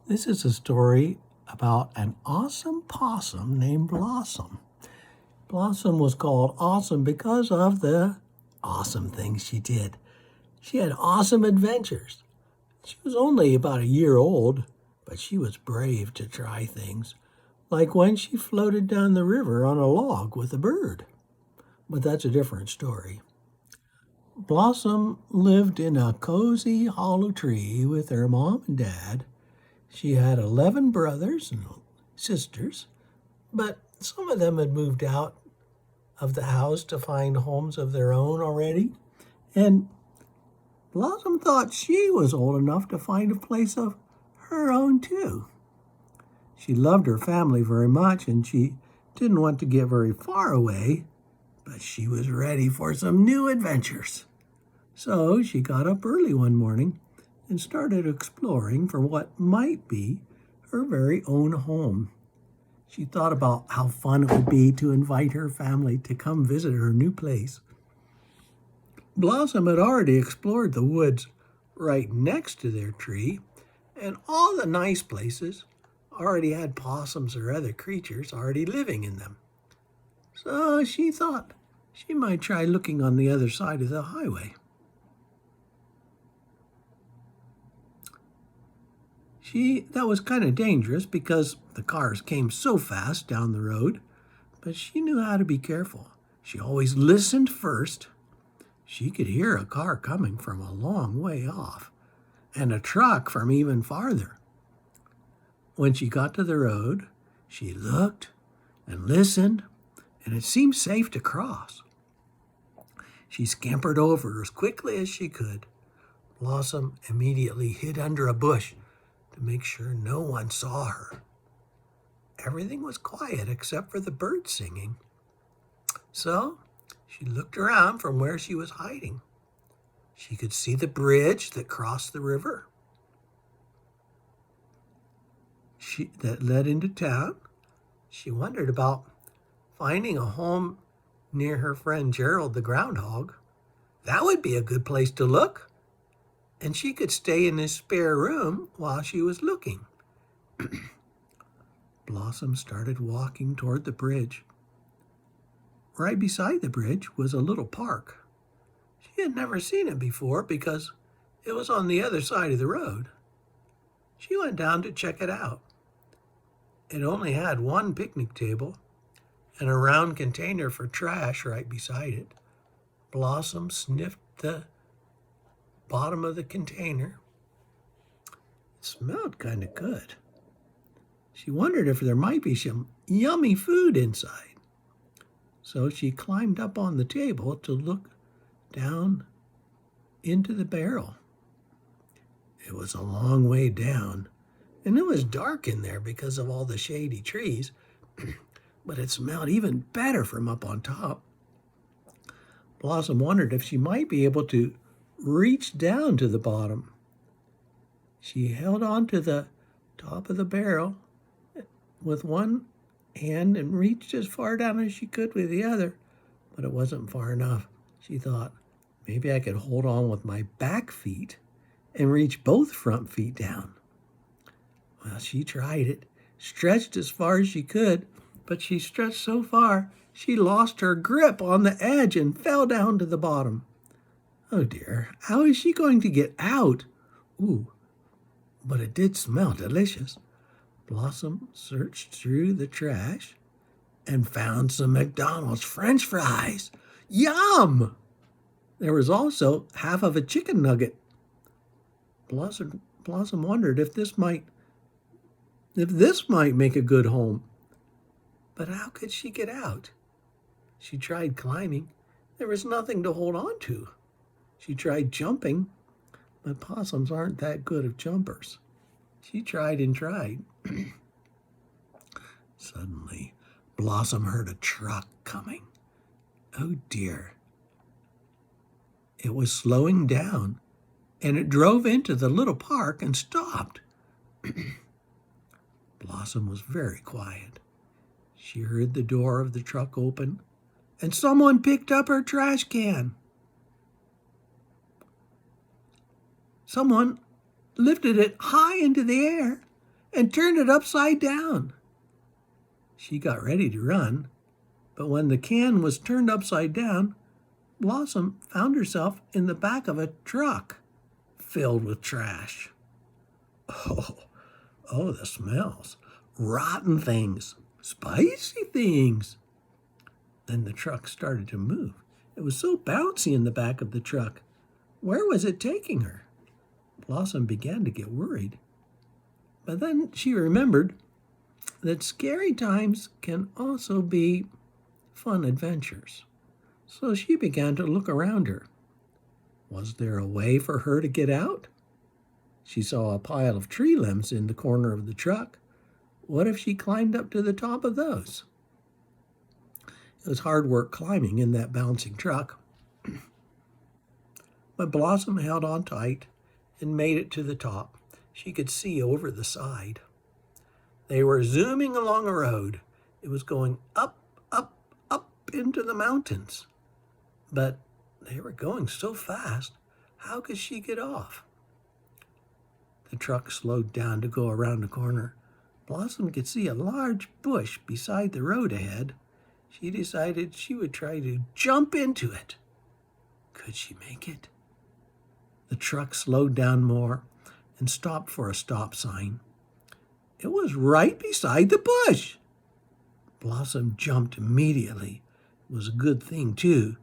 This is a story about an awesome possum named Blossom. Blossom was called awesome because of the awesome things she did. She had awesome adventures. She was only about a year old, but she was brave to try things, like when she floated down the river on a log with a bird. But that's a different story. Blossom lived in a cozy hollow tree with her mom and dad. She had 11 brothers and sisters, but some of them had moved out of the house to find homes of their own already. And Blossom thought she was old enough to find a place of her own too. She loved her family very much and she didn't want to get very far away, but she was ready for some new adventures. So she got up early one morning and started exploring for what might be her very own home. She thought about how fun it would be to invite her family to come visit her new place. Blossom had already explored the woods right next to their tree, and all the nice places already had possums or other creatures already living in them. So she thought she might try looking on the other side of the highway. That was kind of dangerous because the cars came so fast down the road, but she knew how to be careful. She always listened first. She could hear a car coming from a long way off, and a truck from even farther. When she got to the road, she looked and listened, and it seemed safe to cross. She scampered over as quickly as she could. Blossom immediately hid under a bush to make sure no one saw her. Everything was quiet except for the birds singing. So she looked around from where she was hiding. She could see the bridge that crossed the river that led into town. She wondered about finding a home near her friend Gerald the groundhog. That would be a good place to look. And she could stay in his spare room while she was looking. Blossom started walking toward the bridge. Right beside the bridge was a little park. She had never seen it before because it was on the other side of the road. She went down to check it out. It only had one picnic table and a round container for trash right beside it. Blossom sniffed the bottom of the container. It smelled kind of good. She wondered if there might be some yummy food inside. So she climbed up on the table to look down into the barrel. It was a long way down, and it was dark in there because of all the shady trees, but it smelled even better from up on top. Blossom wondered if she might be able to reach down to the bottom. She held on to the top of the barrel with one hand and reached as far down as she could with the other, but it wasn't far enough. She thought, maybe I could hold on with my back feet and reach both front feet down. Well, she tried it, stretched as far as she could, but she stretched so far she lost her grip on the edge and fell down to the bottom. Oh dear, how is she going to get out? Ooh, but it did smell delicious. Blossom searched through the trash and found some McDonald's French fries. Yum! There was also half of a chicken nugget. Blossom wondered if this might make a good home. But how could she get out? She tried climbing. There was nothing to hold on to. She tried jumping, but possums aren't that good of jumpers. She tried and tried. Suddenly, Blossom heard a truck coming. Oh dear. It was slowing down, and it drove into the little park and stopped. Blossom was very quiet. She heard the door of the truck open, and someone picked up her trash can. Someone lifted it high into the air and turned it upside down. She got ready to run, but when the can was turned upside down, Blossom found herself in the back of a truck filled with trash. Oh, the smells. Rotten things. Spicy things. Then the truck started to move. It was so bouncy in the back of the truck. Where was it taking her? Blossom began to get worried. But then she remembered that scary times can also be fun adventures. So she began to look around her. Was there a way for her to get out? She saw a pile of tree limbs in the corner of the truck. What if she climbed up to the top of those? It was hard work climbing in that bouncing truck. But Blossom held on tight and made it to the top. She could see over the side. They were zooming along a road. It was going up, up, up into the mountains. But they were going so fast, how could she get off? The truck slowed down to go around a corner. Blossom could see a large bush beside the road ahead. She decided she would try to jump into it. Could she make it? The truck slowed down more and stopped for a stop sign. It was right beside the bush. Blossom jumped immediately. It was a good thing, too,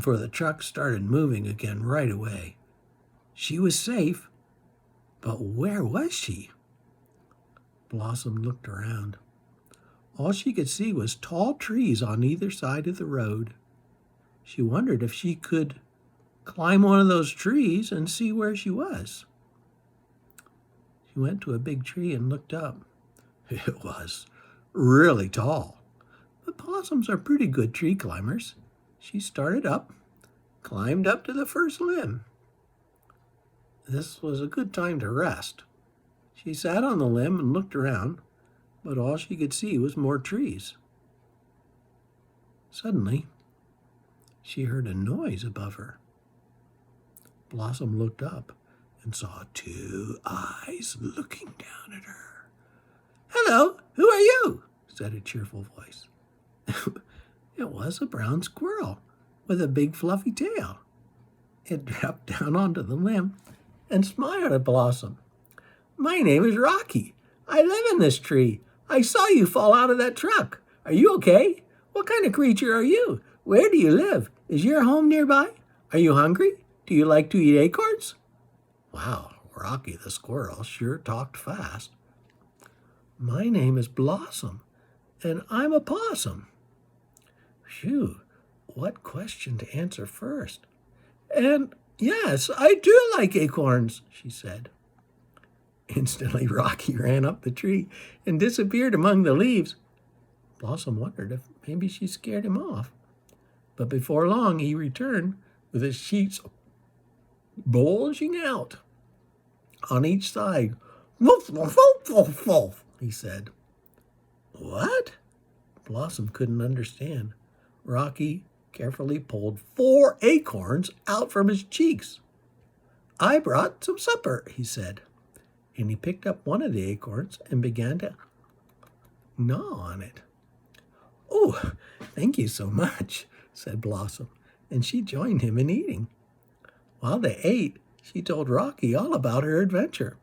for the truck started moving again right away. She was safe, but where was she? Blossom looked around. All she could see was tall trees on either side of the road. She wondered if she could climb one of those trees and see where she was. She went to a big tree and looked up. It was really tall, but possums are pretty good tree climbers. She started up, climbed up to the first limb. This was a good time to rest. She sat on the limb and looked around, but all she could see was more trees. Suddenly, she heard a noise above her. Blossom looked up and saw two eyes looking down at her. "Hello, who are you?" said a cheerful voice. It was a brown squirrel with a big fluffy tail. It dropped down onto the limb and smiled at Blossom. "My name is Rocky. I live in this tree. I saw you fall out of that truck. Are you okay? What kind of creature are you? Where do you live? Is your home nearby? Are you hungry? Do you like to eat acorns?" Wow, Rocky the squirrel sure talked fast. "My name is Blossom, and I'm a possum." Phew, what question to answer first? "And yes, I do like acorns," she said. Instantly, Rocky ran up the tree and disappeared among the leaves. Blossom wondered if maybe she scared him off. But before long, he returned with his cheeks bulging out on each side. "Woof, woof, woof, woof, woof," he said. What? Blossom couldn't understand. Rocky carefully pulled 4 acorns out from his cheeks. "I brought some supper," he said. And he picked up one of the acorns and began to gnaw on it. "Oh, thank you so much," said Blossom, and she joined him in eating. While they ate, she told Rocky all about her adventure.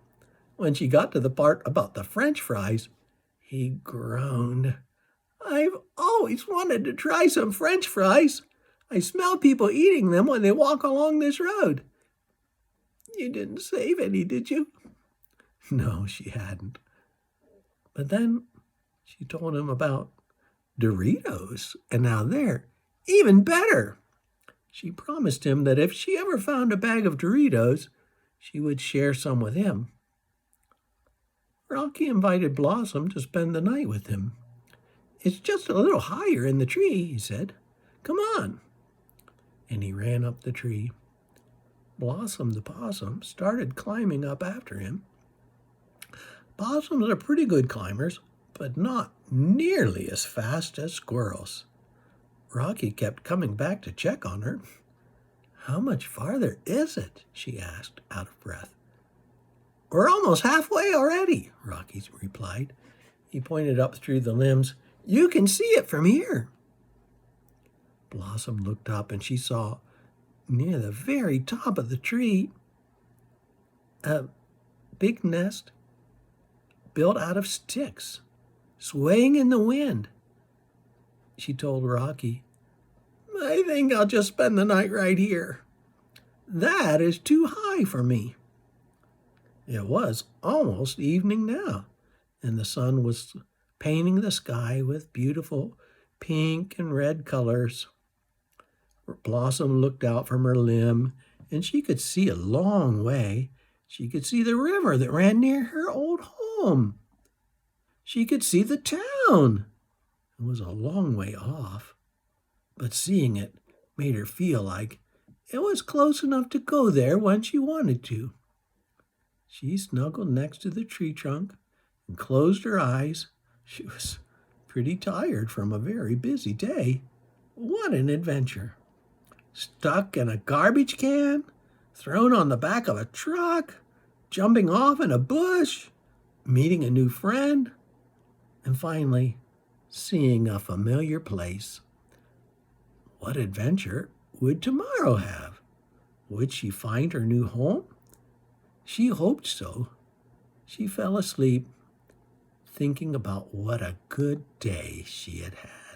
When she got to the part about the French fries, he groaned. "I've always wanted to try some French fries. I smell people eating them when they walk along this road." "You didn't save any, did you?" No, she hadn't. But then she told him about Doritos, and now they're even better. She promised him that if she ever found a bag of Doritos, she would share some with him. Rocky invited Blossom to spend the night with him. "It's just a little higher in the tree," he said. "Come on." And he ran up the tree. Blossom the possum started climbing up after him. Possums are pretty good climbers, but not nearly as fast as squirrels. Rocky kept coming back to check on her. "How much farther is it?" she asked, out of breath. We're almost halfway already, Rocky replied. He pointed up through the limbs. You can see it from here. Blossom looked up and she saw near the very top of the tree a big nest built out of sticks, swaying in the wind. She told Rocky, I think I'll just spend the night right here. That is too high for me. It was almost evening now, and the sun was painting the sky with beautiful pink and red colors. Blossom looked out from her limb, and she could see a long way. She could see the river that ran near her old home. She could see the town. It was a long way off, but seeing it made her feel like it was close enough to go there when she wanted to. She snuggled next to the tree trunk and closed her eyes. She was pretty tired from a very busy day. What an adventure! Stuck in a garbage can, thrown on the back of a truck, jumping off in a bush, meeting a new friend, and finally seeing a familiar place. What adventure would tomorrow have? Would she find her new home? She hoped so. She fell asleep, thinking about what a good day she had had.